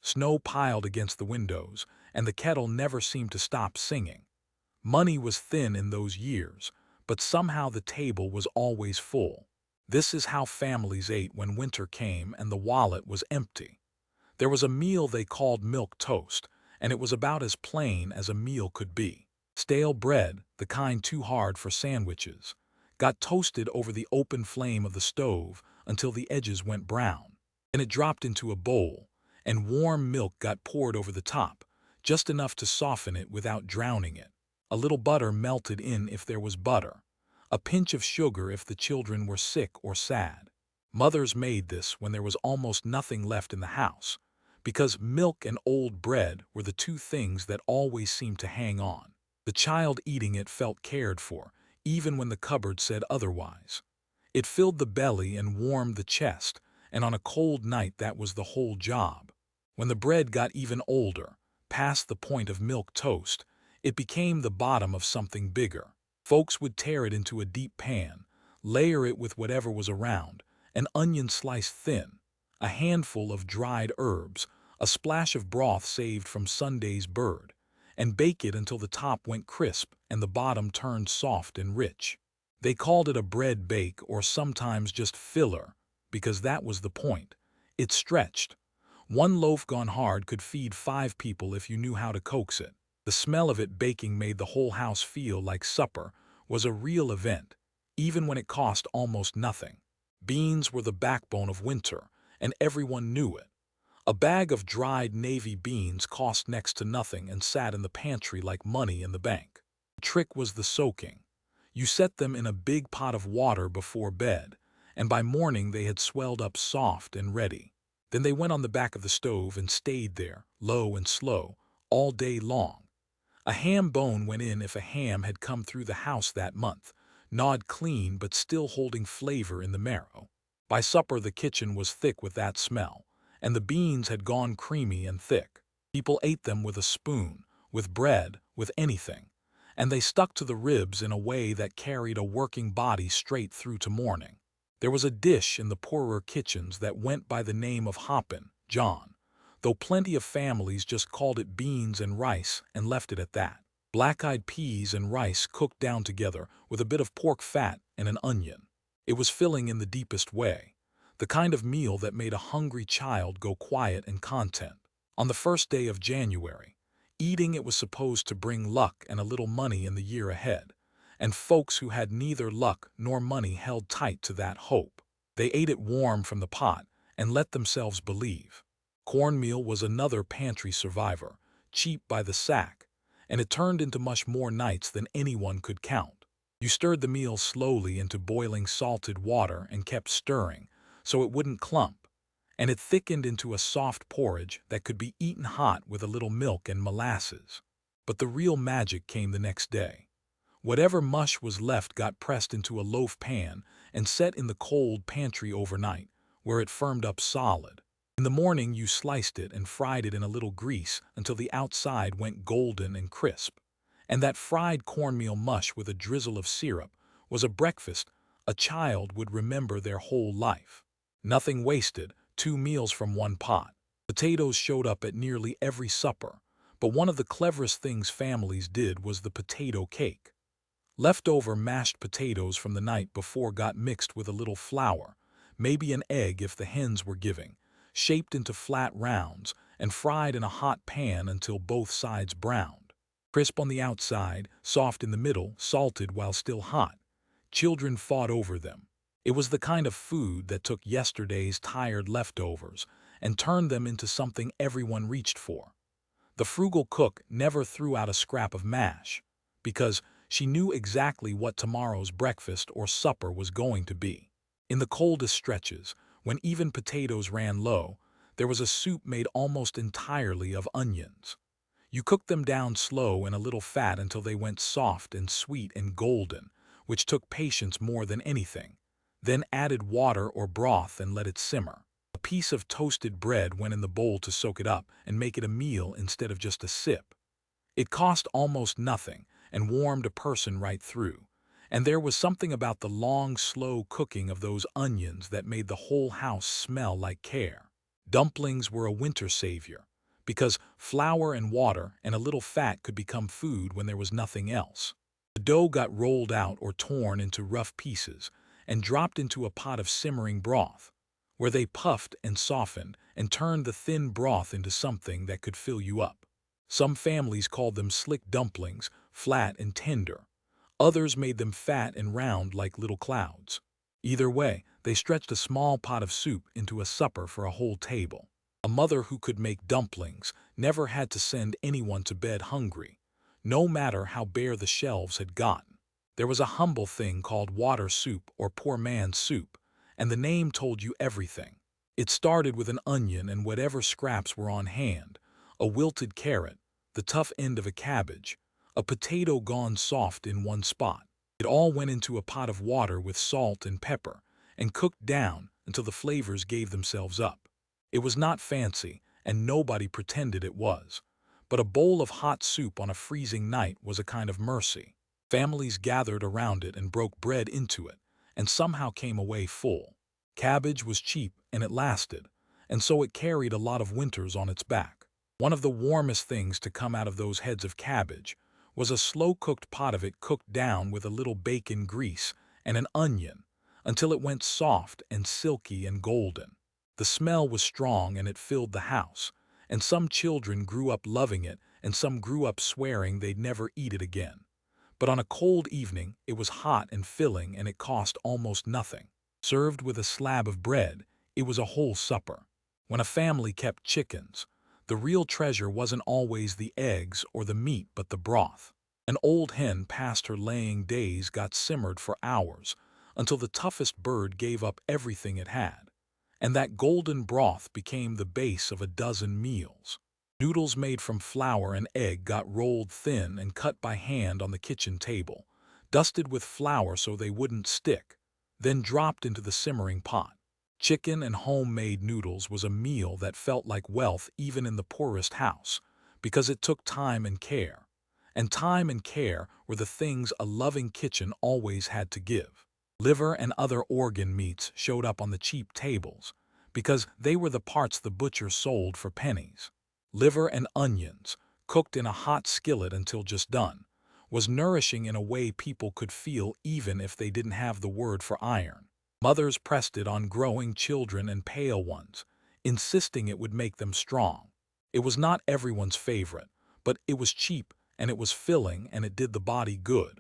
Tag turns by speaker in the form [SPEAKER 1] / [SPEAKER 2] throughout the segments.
[SPEAKER 1] Snow piled against the windows, and the kettle never seemed to stop singing. Money was thin in those years, but somehow the table was always full. This is how families ate when winter came and the wallet was empty. There was a meal they called milk toast, and it was about as plain as a meal could be. Stale bread, the kind too hard for sandwiches, got toasted over the open flame of the stove until the edges went brown. Then it dropped into a bowl, and warm milk got poured over the top, just enough to soften it without drowning it. A little butter melted in if there was butter, a pinch of sugar if the children were sick or sad. Mothers made this when there was almost nothing left in the house, because milk and old bread were the two things that always seemed to hang on. The child eating it felt cared for, even when the cupboard said otherwise. It filled the belly and warmed the chest, and on a cold night that was the whole job. When the bread got even older, past the point of milk toast, it became the bottom of something bigger. Folks would tear it into a deep pan, layer it with whatever was around, an onion sliced thin, a handful of dried herbs, a splash of broth saved from Sunday's bird, and bake it until the top went crisp and the bottom turned soft and rich. They called it a bread bake or sometimes just filler, because that was the point. It stretched. One loaf gone hard could feed 5 people if you knew how to coax it. The smell of it baking made the whole house feel like supper was a real event, even when it cost almost nothing. Beans were the backbone of winter, and everyone knew it. A bag of dried navy beans cost next to nothing and sat in the pantry like money in the bank. The trick was the soaking. You set them in a big pot of water before bed, and by morning they had swelled up soft and ready. Then they went on the back of the stove and stayed there, low and slow, all day long. A ham bone went in if a ham had come through the house that month, gnawed clean but still holding flavor in the marrow. By supper the kitchen was thick with that smell, and the beans had gone creamy and thick. People ate them with a spoon, with bread, with anything, and they stuck to the ribs in a way that carried a working body straight through to morning. There was a dish in the poorer kitchens that went by the name of hoppin' John, though plenty of families just called it beans and rice and left it at that. Black-eyed peas and rice cooked down together with a bit of pork fat and an onion. It was filling in the deepest way, the kind of meal that made a hungry child go quiet and content. On the first day of January, eating it was supposed to bring luck and a little money in the year ahead, and folks who had neither luck nor money held tight to that hope. They ate it warm from the pot and let themselves believe. Cornmeal was another pantry survivor, cheap by the sack, and it turned into much more nights than anyone could count. You stirred the meal slowly into boiling salted water and kept stirring, so it wouldn't clump, and it thickened into a soft porridge that could be eaten hot with a little milk and molasses. But the real magic came the next day. Whatever mush was left got pressed into a loaf pan and set in the cold pantry overnight, where it firmed up solid. In the morning you sliced it and fried it in a little grease until the outside went golden and crisp. And that fried cornmeal mush with a drizzle of syrup was a breakfast a child would remember their whole life. Nothing wasted, 2 meals from one pot. Potatoes showed up at nearly every supper, but one of the cleverest things families did was the potato cake. Leftover mashed potatoes from the night before got mixed with a little flour, maybe an egg if the hens were giving, shaped into flat rounds, and fried in a hot pan until both sides browned. Crisp on the outside, soft in the middle, salted while still hot. Children fought over them. It was the kind of food that took yesterday's tired leftovers and turned them into something everyone reached for. The frugal cook never threw out a scrap of mash, because she knew exactly what tomorrow's breakfast or supper was going to be. In the coldest stretches, when even potatoes ran low, there was a soup made almost entirely of onions. You cooked them down slow in a little fat until they went soft and sweet and golden, which took patience more than anything. Then added water or broth and let it simmer. A piece of toasted bread went in the bowl to soak it up and make it a meal instead of just a sip. It cost almost nothing and warmed a person right through. And there was something about the long, slow cooking of those onions that made the whole house smell like care. Dumplings were a winter savior, because flour and water and a little fat could become food when there was nothing else. The dough got rolled out or torn into rough pieces and dropped into a pot of simmering broth, where they puffed and softened and turned the thin broth into something that could fill you up. Some families called them slick dumplings, flat and tender. Others made them fat and round like little clouds. Either way, they stretched a small pot of soup into a supper for a whole table. A mother who could make dumplings never had to send anyone to bed hungry, no matter how bare the shelves had gotten. There was a humble thing called water soup or poor man's soup, and the name told you everything. It started with an onion and whatever scraps were on hand, a wilted carrot, the tough end of a cabbage, a potato gone soft in one spot. It all went into a pot of water with salt and pepper and cooked down until the flavors gave themselves up. It was not fancy, and nobody pretended it was. But a bowl of hot soup on a freezing night was a kind of mercy. Families gathered around it and broke bread into it, and somehow came away full. Cabbage was cheap and it lasted, and so it carried a lot of winters on its back. One of the warmest things to come out of those heads of cabbage was a slow-cooked pot of it cooked down with a little bacon grease and an onion until it went soft and silky and golden. The smell was strong and it filled the house, and some children grew up loving it and some grew up swearing they'd never eat it again. But on a cold evening, it was hot and filling and it cost almost nothing. Served with a slab of bread, it was a whole supper. When a family kept chickens, the real treasure wasn't always the eggs or the meat but the broth. An old hen past her laying days got simmered for hours until the toughest bird gave up everything it had. And that golden broth became the base of a dozen meals. Noodles made from flour and egg got rolled thin and cut by hand on the kitchen table, dusted with flour so they wouldn't stick, then dropped into the simmering pot. Chicken and homemade noodles was a meal that felt like wealth even in the poorest house, because it took time and care. And time and care were the things a loving kitchen always had to give. Liver and other organ meats showed up on the cheap tables, because they were the parts the butcher sold for pennies. Liver and onions, cooked in a hot skillet until just done, was nourishing in a way people could feel even if they didn't have the word for iron. Mothers pressed it on growing children and pale ones, insisting it would make them strong. It was not everyone's favorite, but it was cheap and it was filling and it did the body good.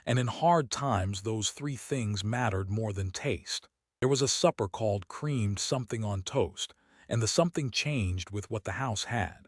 [SPEAKER 1] And in hard times those three things mattered more than taste. There was a supper called creamed something on toast, and the something changed with what the house had.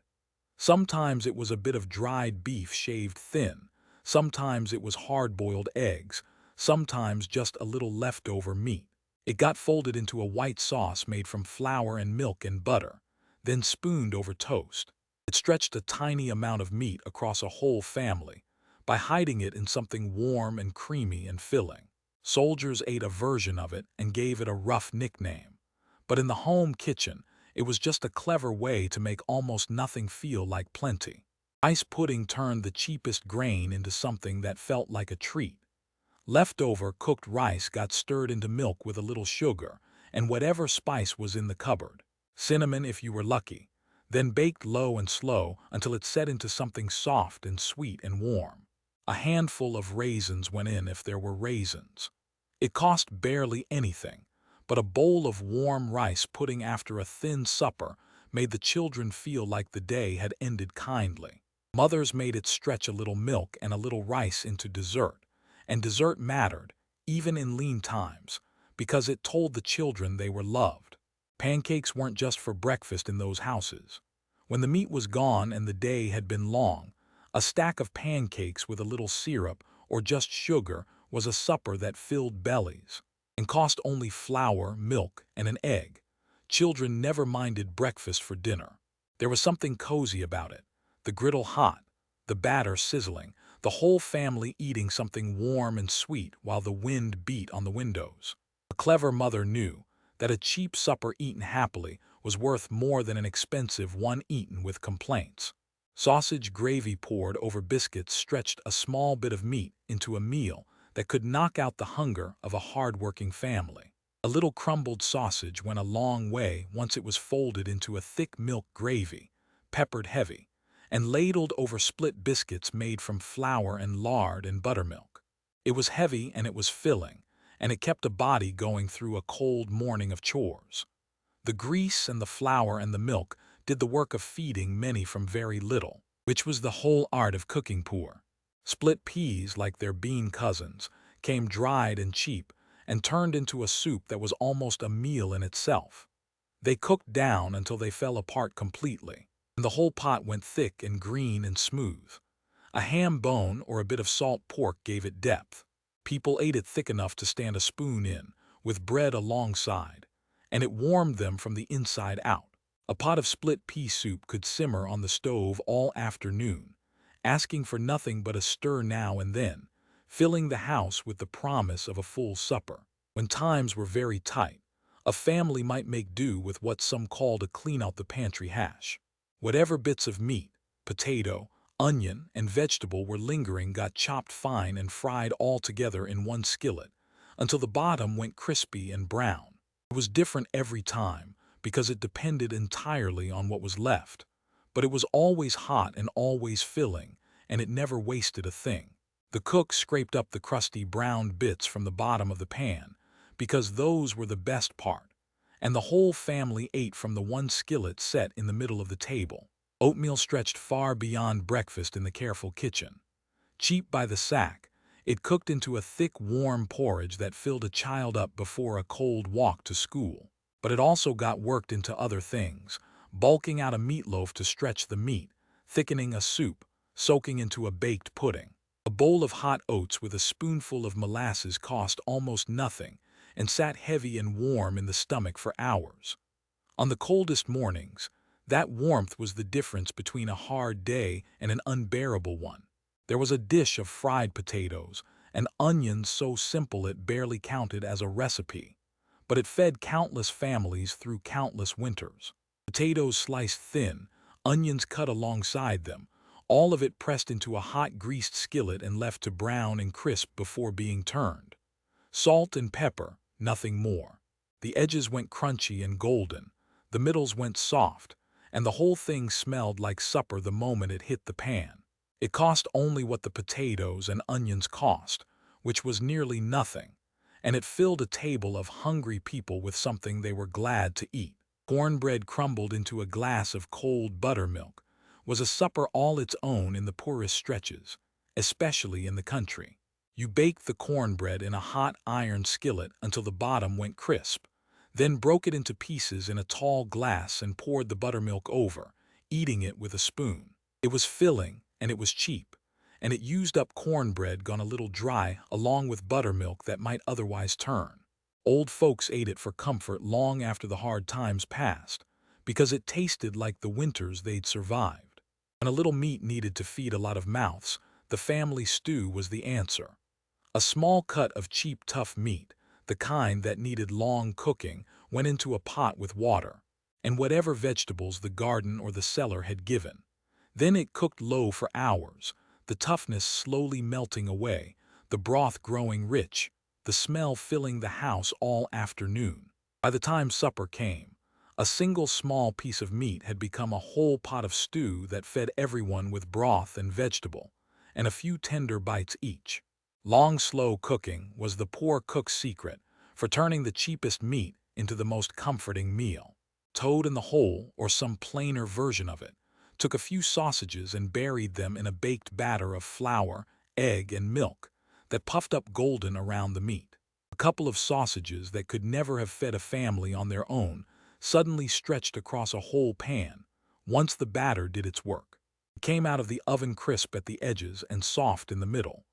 [SPEAKER 1] Sometimes it was a bit of dried beef shaved thin, sometimes it was hard-boiled eggs, sometimes just a little leftover meat. It got folded into a white sauce made from flour and milk and butter, then spooned over toast. It stretched a tiny amount of meat across a whole family by hiding it in something warm and creamy and filling. Soldiers ate a version of it and gave it a rough nickname. But in the home kitchen, it was just a clever way to make almost nothing feel like plenty. Rice pudding turned the cheapest grain into something that felt like a treat. Leftover cooked rice got stirred into milk with a little sugar and whatever spice was in the cupboard. Cinnamon if you were lucky, then baked low and slow until it set into something soft and sweet and warm. A handful of raisins went in if there were raisins. It cost barely anything, but a bowl of warm rice pudding after a thin supper made the children feel like the day had ended kindly. Mothers made it stretch a little milk and a little rice into dessert, and dessert mattered, even in lean times, because it told the children they were loved. Pancakes weren't just for breakfast in those houses. When the meat was gone and the day had been long, a stack of pancakes with a little syrup or just sugar was a supper that filled bellies and cost only flour, milk, and an egg. Children never minded breakfast for dinner. There was something cozy about it. The griddle hot, the batter sizzling, the whole family eating something warm and sweet while the wind beat on the windows. A clever mother knew that a cheap supper eaten happily was worth more than an expensive one eaten with complaints. Sausage gravy poured over biscuits stretched a small bit of meat into a meal that could knock out the hunger of a hard-working family. A little crumbled sausage went a long way once it was folded into a thick milk gravy, peppered heavy, and ladled over split biscuits made from flour and lard and buttermilk. It was heavy and it was filling, and it kept a body going through a cold morning of chores. The grease and the flour and the milk did the work of feeding many from very little, which was the whole art of cooking poor. Split peas, like their bean cousins, came dried and cheap and turned into a soup that was almost a meal in itself. They cooked down until they fell apart completely, and the whole pot went thick and green and smooth. A ham bone or a bit of salt pork gave it depth. People ate it thick enough to stand a spoon in, with bread alongside, and it warmed them from the inside out. A pot of split pea soup could simmer on the stove all afternoon, asking for nothing but a stir now and then, filling the house with the promise of a full supper. When times were very tight, a family might make do with what some called a clean-out-the-pantry hash. Whatever bits of meat, potato, onion, and vegetable were lingering got chopped fine and fried all together in one skillet, until the bottom went crispy and brown. It was different every time, because it depended entirely on what was left, but it was always hot and always filling, and it never wasted a thing. The cook scraped up the crusty browned bits from the bottom of the pan, because those were the best part, and the whole family ate from the one skillet set in the middle of the table. Oatmeal stretched far beyond breakfast in the careful kitchen. Cheap by the sack, it cooked into a thick, warm porridge that filled a child up before a cold walk to school. But it also got worked into other things, bulking out a meatloaf to stretch the meat, thickening a soup, soaking into a baked pudding. A bowl of hot oats with a spoonful of molasses cost almost nothing and sat heavy and warm in the stomach for hours. On the coldest mornings, that warmth was the difference between a hard day and an unbearable one. There was a dish of fried potatoes and onions so simple it barely counted as a recipe, but it fed countless families through countless winters. Potatoes sliced thin, onions cut alongside them, all of it pressed into a hot greased skillet and left to brown and crisp before being turned. Salt and pepper, nothing more. The edges went crunchy and golden, the middles went soft, and the whole thing smelled like supper the moment it hit the pan. It cost only what the potatoes and onions cost, which was nearly nothing, and it filled a table of hungry people with something they were glad to eat. Cornbread crumbled into a glass of cold buttermilk was a supper all its own in the poorest stretches, especially in the country. You baked the cornbread in a hot iron skillet until the bottom went crisp, then broke it into pieces in a tall glass and poured the buttermilk over, eating it with a spoon. It was filling, and it was cheap, and it used up cornbread gone a little dry along with buttermilk that might otherwise turn. Old folks ate it for comfort long after the hard times passed, because it tasted like the winters they'd survived. When a little meat needed to feed a lot of mouths, the family stew was the answer. A small cut of cheap, tough meat, the kind that needed long cooking, went into a pot with water, and whatever vegetables the garden or the cellar had given. Then it cooked low for hours, the toughness slowly melting away, the broth growing rich, the smell filling the house all afternoon. By the time supper came, a single small piece of meat had become a whole pot of stew that fed everyone with broth and vegetable, and a few tender bites each. Long, slow cooking was the poor cook's secret for turning the cheapest meat into the most comforting meal. Toad in the Hole, or some plainer version of it, took a few sausages and buried them in a baked batter of flour, egg, and milk that puffed up golden around the meat. A couple of sausages that could never have fed a family on their own suddenly stretched across a whole pan once the batter did its work. It came out of the oven crisp at the edges and soft in the middle,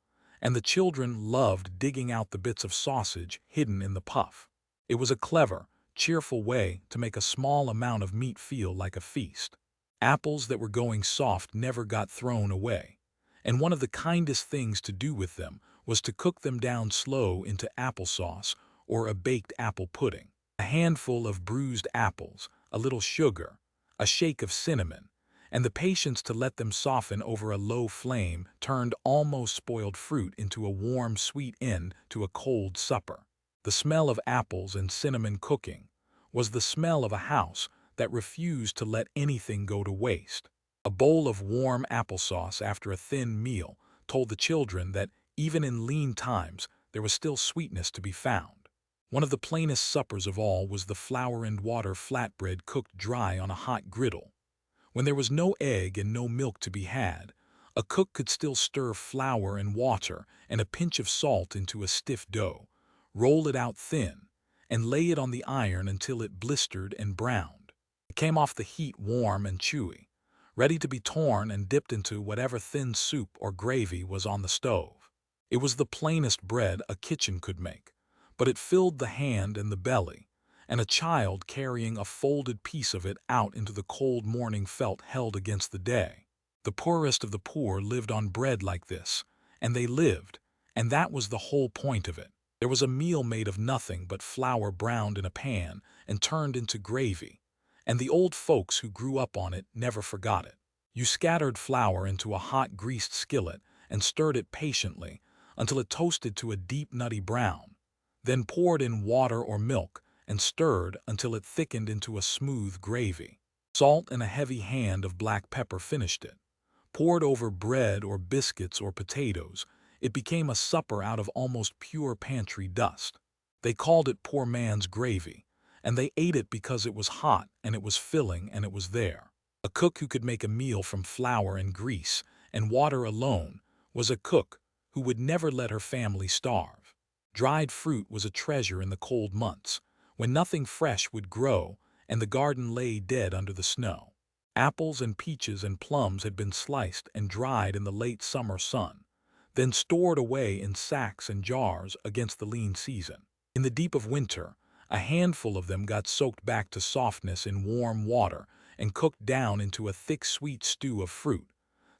[SPEAKER 1] and the children loved digging out the bits of sausage hidden in the puff. It was a clever, cheerful way to make a small amount of meat feel like a feast. Apples that were going soft never got thrown away, and one of the kindest things to do with them was to cook them down slow into applesauce or a baked apple pudding. A handful of bruised apples, a little sugar, a shake of cinnamon, and the patience to let them soften over a low flame turned almost spoiled fruit into a warm, sweet end to a cold supper. The smell of apples and cinnamon cooking was the smell of a house that refused to let anything go to waste. A bowl of warm applesauce after a thin meal told the children that even in lean times there was still sweetness to be found. One of the plainest suppers of all was the flour and water flatbread cooked dry on a hot griddle. When there was no egg and no milk to be had, a cook could still stir flour and water and a pinch of salt into a stiff dough, roll it out thin, and lay it on the iron until it blistered and browned. It came off the heat warm and chewy, ready to be torn and dipped into whatever thin soup or gravy was on the stove. It was the plainest bread a kitchen could make, but it filled the hand and the belly, and a child carrying a folded piece of it out into the cold morning felt held against the day. The poorest of the poor lived on bread like this, and they lived, and that was the whole point of it. There was a meal made of nothing but flour browned in a pan and turned into gravy, and the old folks who grew up on it never forgot it. You scattered flour into a hot greased skillet and stirred it patiently until it toasted to a deep nutty brown, then poured in water or milk and stirred until it thickened into a smooth gravy. Salt and a heavy hand of black pepper finished it. Poured over bread or biscuits or potatoes, it became a supper out of almost pure pantry dust. They called it poor man's gravy, and they ate it because it was hot and it was filling and it was there. A cook who could make a meal from flour and grease and water alone was a cook who would never let her family starve. Dried fruit was a treasure in the cold months, when nothing fresh would grow and the garden lay dead under the snow. Apples and peaches and plums had been sliced and dried in the late summer sun, then stored away in sacks and jars against the lean season. In the deep of winter, a handful of them got soaked back to softness in warm water and cooked down into a thick sweet stew of fruit,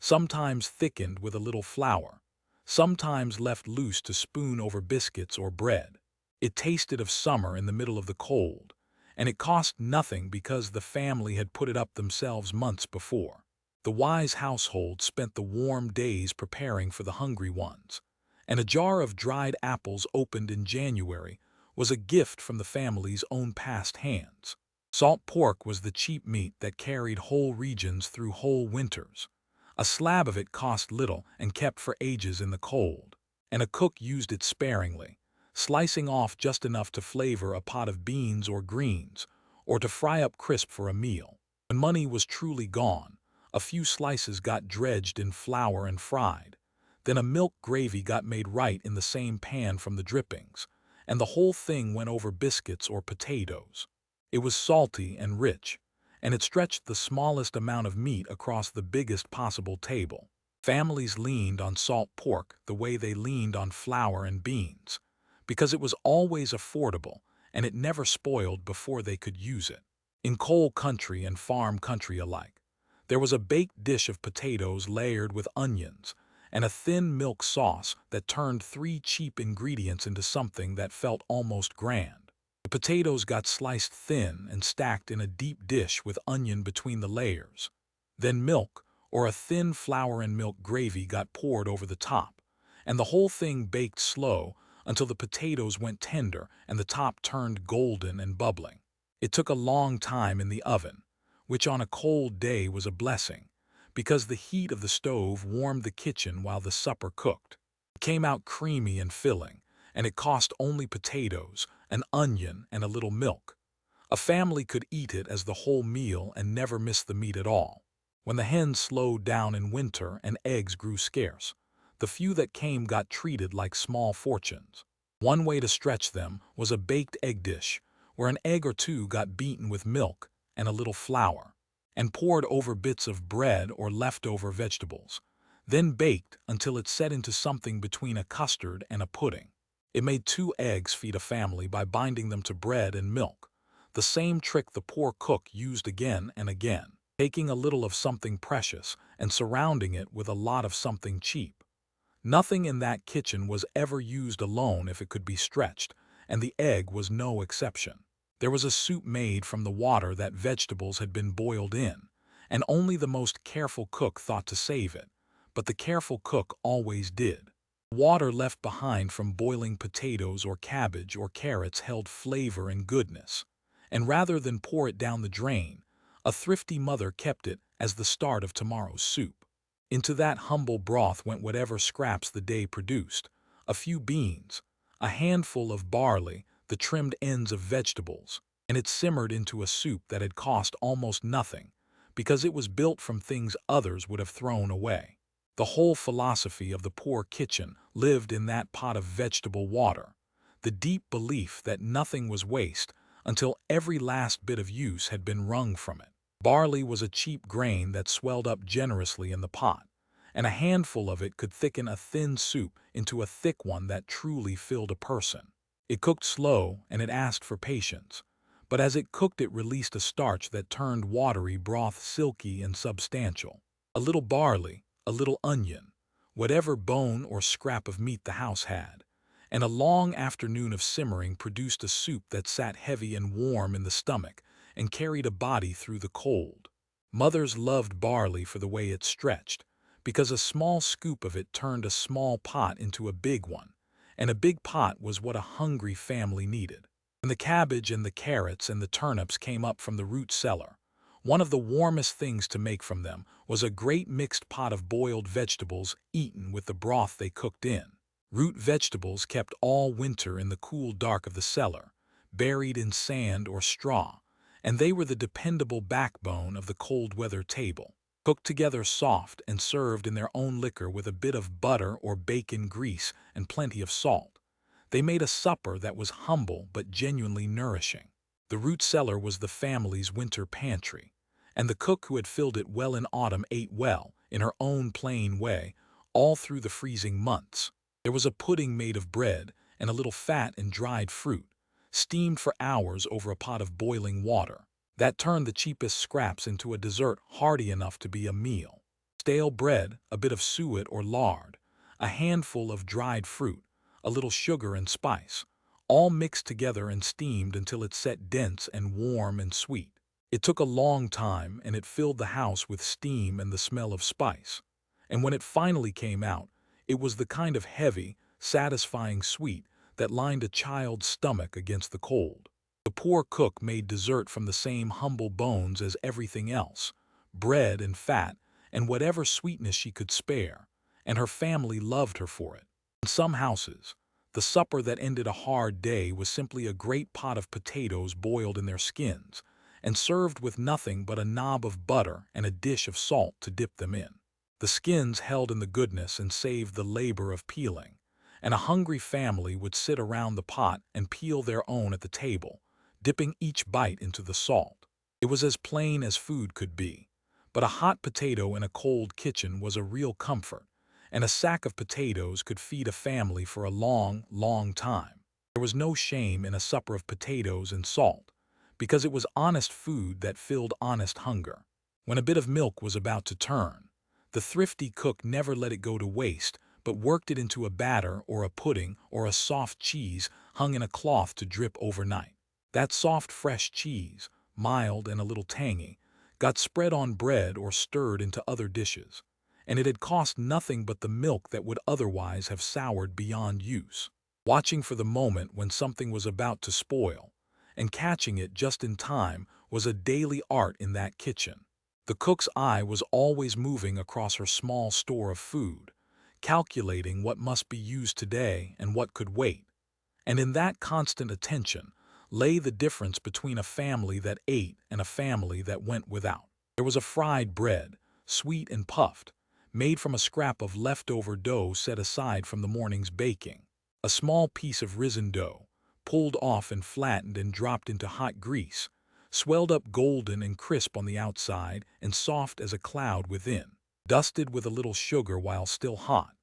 [SPEAKER 1] sometimes thickened with a little flour, sometimes left loose to spoon over biscuits or bread. It tasted of summer in the middle of the cold, and it cost nothing because the family had put it up themselves months before. The wise household spent the warm days preparing for the hungry ones, and a jar of dried apples opened in January was a gift from the family's own past hands. Salt pork was the cheap meat that carried whole regions through whole winters. A slab of it cost little and kept for ages in the cold, and a cook used it sparingly, slicing off just enough to flavor a pot of beans or greens, or to fry up crisp for a meal. When money was truly gone, a few slices got dredged in flour and fried. Then a milk gravy got made right in the same pan from the drippings, and the whole thing went over biscuits or potatoes. It was salty and rich, and it stretched the smallest amount of meat across the biggest possible table. Families leaned on salt pork the way they leaned on flour and beans, because it was always affordable and it never spoiled before they could use it. In coal country and farm country alike, there was a baked dish of potatoes layered with onions and a thin milk sauce that turned 3 cheap ingredients into something that felt almost grand. The potatoes got sliced thin and stacked in a deep dish with onion between the layers. Then milk, or a thin flour and milk gravy, got poured over the top, and the whole thing baked slow until the potatoes went tender and the top turned golden and bubbling. It took a long time in the oven, which on a cold day was a blessing, because the heat of the stove warmed the kitchen while the supper cooked. It came out creamy and filling, and it cost only potatoes, an onion, and a little milk. A family could eat it as the whole meal and never miss the meat at all. When the hens slowed down in winter and eggs grew scarce, the few that came got treated like small fortunes. One way to stretch them was a baked egg dish, where an egg or two got beaten with milk and a little flour, and poured over bits of bread or leftover vegetables, then baked until it set into something between a custard and a pudding. It made 2 eggs feed a family by binding them to bread and milk, the same trick the poor cook used again and again, taking a little of something precious and surrounding it with a lot of something cheap. Nothing in that kitchen was ever used alone if it could be stretched, and the egg was no exception. There was a soup made from the water that vegetables had been boiled in, and only the most careful cook thought to save it, but the careful cook always did. Water left behind from boiling potatoes or cabbage or carrots held flavor and goodness, and rather than pour it down the drain, a thrifty mother kept it as the start of tomorrow's soup. Into that humble broth went whatever scraps the day produced: a few beans, a handful of barley, the trimmed ends of vegetables, and it simmered into a soup that had cost almost nothing, because it was built from things others would have thrown away. The whole philosophy of the poor kitchen lived in that pot of vegetable water, the deep belief that nothing was waste until every last bit of use had been wrung from it. Barley was a cheap grain that swelled up generously in the pot, and a handful of it could thicken a thin soup into a thick one that truly filled a person. It cooked slow and it asked for patience, but as it cooked it released a starch that turned watery broth silky and substantial. A little barley, a little onion, whatever bone or scrap of meat the house had, and a long afternoon of simmering produced a soup that sat heavy and warm in the stomach and carried a body through the cold. Mothers loved barley for the way it stretched, because a small scoop of it turned a small pot into a big one, and a big pot was what a hungry family needed. When the cabbage and the carrots and the turnips came up from the root cellar, one of the warmest things to make from them was a great mixed pot of boiled vegetables eaten with the broth they cooked in. Root vegetables kept all winter in the cool dark of the cellar, buried in sand or straw, and they were the dependable backbone of the cold weather table. Cooked together soft and served in their own liquor with a bit of butter or bacon grease and plenty of salt, they made a supper that was humble but genuinely nourishing. The root cellar was the family's winter pantry, and the cook who had filled it well in autumn ate well, in her own plain way, all through the freezing months. There was a pudding made of bread and a little fat and dried fruit, steamed for hours over a pot of boiling water, that turned the cheapest scraps into a dessert hearty enough to be a meal. Stale bread, a bit of suet or lard, a handful of dried fruit, a little sugar and spice, all mixed together and steamed until it set dense and warm and sweet. It took a long time, and it filled the house with steam and the smell of spice. And when it finally came out, it was the kind of heavy, satisfying sweet that lined a child's stomach against the cold. The poor cook made dessert from the same humble bones as everything else, bread and fat and whatever sweetness she could spare, and her family loved her for it. In some houses, the supper that ended a hard day was simply a great pot of potatoes boiled in their skins, and served with nothing but a knob of butter and a dish of salt to dip them in. The skins held in the goodness and saved the labor of peeling, and a hungry family would sit around the pot and peel their own at the table, dipping each bite into the salt. It was as plain as food could be, but a hot potato in a cold kitchen was a real comfort, and a sack of potatoes could feed a family for a long, long time. There was no shame in a supper of potatoes and salt, because it was honest food that filled honest hunger. When a bit of milk was about to turn, the thrifty cook never let it go to waste, but worked it into a batter or a pudding or a soft cheese hung in a cloth to drip overnight. That soft fresh cheese, mild and a little tangy, got spread on bread or stirred into other dishes, and it had cost nothing but the milk that would otherwise have soured beyond use. Watching for the moment when something was about to spoil, and catching it just in time, was a daily art in that kitchen. The cook's eye was always moving across her small store of food, calculating what must be used today and what could wait. And in that constant attention lay the difference between a family that ate and a family that went without. There was a fried bread, sweet and puffed, made from a scrap of leftover dough set aside from the morning's baking. A small piece of risen dough, pulled off and flattened and dropped into hot grease, swelled up golden and crisp on the outside and soft as a cloud within. Dusted with a little sugar while still hot,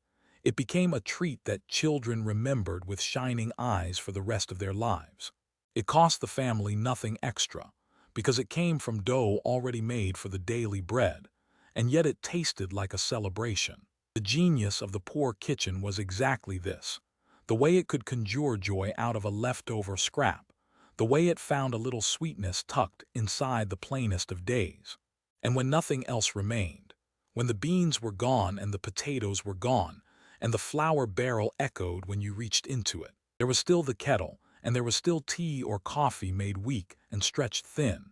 [SPEAKER 1] it became a treat that children remembered with shining eyes for the rest of their lives. It cost the family nothing extra, because it came from dough already made for the daily bread, and yet it tasted like a celebration. The genius of the poor kitchen was exactly this: the way it could conjure joy out of a leftover scrap, the way it found a little sweetness tucked inside the plainest of days. And when nothing else remained, when the beans were gone and the potatoes were gone, and the flour barrel echoed when you reached into it, there was still the kettle and there was still tea or coffee made weak and stretched thin,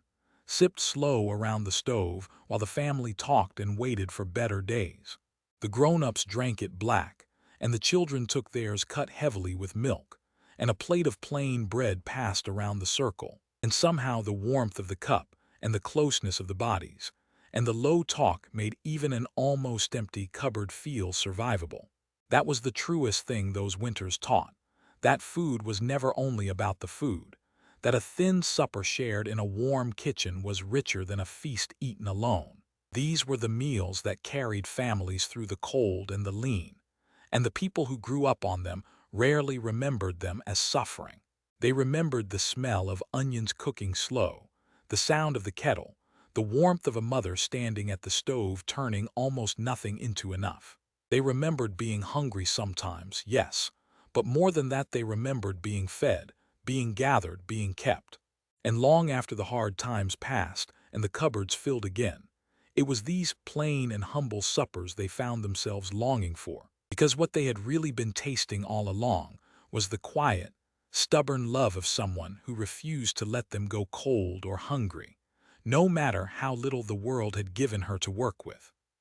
[SPEAKER 1] sipped slow around the stove while the family talked and waited for better days. The grown-ups drank it black, and the children took theirs cut heavily with milk, and a plate of plain bread passed around the circle, and somehow the warmth of the cup and the closeness of the bodies, and the low talk made even an almost empty cupboard feel survivable. That was the truest thing those winters taught, that food was never only about the food, that a thin supper shared in a warm kitchen was richer than a feast eaten alone. These were the meals that carried families through the cold and the lean, and the people who grew up on them rarely remembered them as suffering. They remembered the smell of onions cooking slow, the sound of the kettle, the warmth of a mother standing at the stove turning almost nothing into enough. They remembered being hungry sometimes, yes, but more than that they remembered being fed, being gathered, being kept. And long after the hard times passed and the cupboards filled again, it was these plain and humble suppers they found themselves longing for, because what they had really been tasting all along was the quiet, stubborn love of someone who refused to let them go cold or hungry, no matter how little the world had given her to work with.